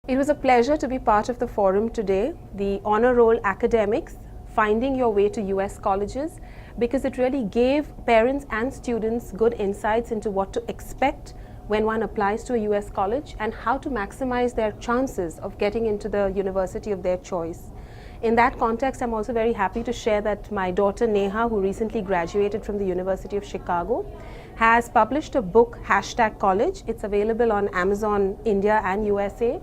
It was a pleasure to be part of the forum today, the Honor Roll Academics, Finding Your Way to US Colleges, because it really gave parents and students good insights into what to expect when one applies to a US college and how to maximize their chances of getting into the university of their choice. In that context, I'm also very happy to share that my daughter Neha, who recently graduated from the University of Chicago, has published a book, #College. It's available on Amazon India and USA.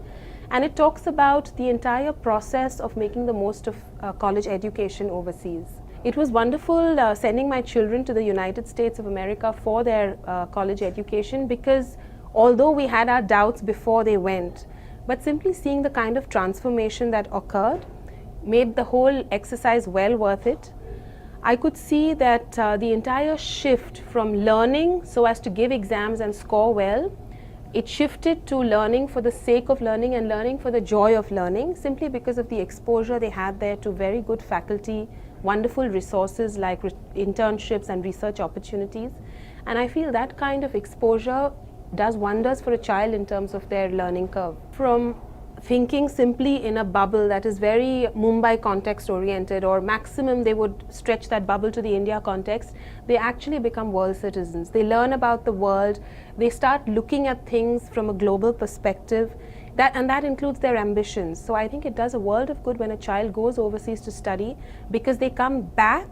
And it talks about the entire process of making the most of college education overseas. It was wonderful sending my children to the United States of America for their college education, because although we had our doubts before they went, but simply seeing the kind of transformation that occurred made the whole exercise well worth it. I could see that the entire shift from learning so as to give exams and score well, it shifted to learning for the sake of learning and learning for the joy of learning, simply because of the exposure they had there to very good faculty, wonderful resources like internships and research opportunities. And I feel that kind of exposure does wonders for a child in terms of their learning curve. From thinking simply in a bubble that is very Mumbai context oriented, or maximum they would stretch that bubble to the India context, they actually become world citizens. They learn about the world, they start looking at things from a global perspective, and that includes their ambitions. So I think it does a world of good when a child goes overseas to study, because they come back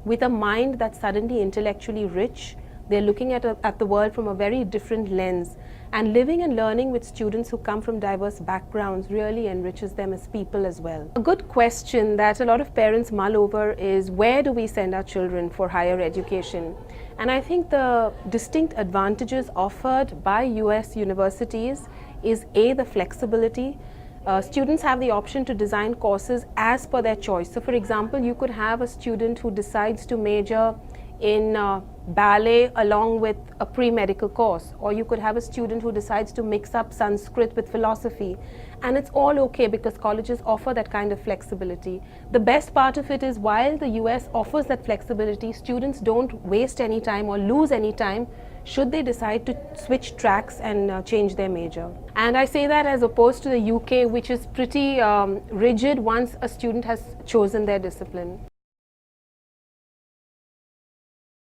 with a mind that's suddenly intellectually rich. They're looking at the world from a very different lens, and living and learning with students who come from diverse backgrounds really enriches them as people as well. A good question that a lot of parents mull over is, where do we send our children for higher education? And I think the distinct advantages offered by US universities is A, the flexibility. Students have the option to design courses as per their choice. So for example, you could have a student who decides to major in ballet along with a pre-medical course, or you could have a student who decides to mix up Sanskrit with philosophy, and it's all okay because colleges offer that kind of flexibility. The best part of it is, while the US offers that flexibility, students don't waste any time or lose any time should they decide to switch tracks and change their major. And I say that as opposed to the UK, which is pretty rigid once a student has chosen their discipline.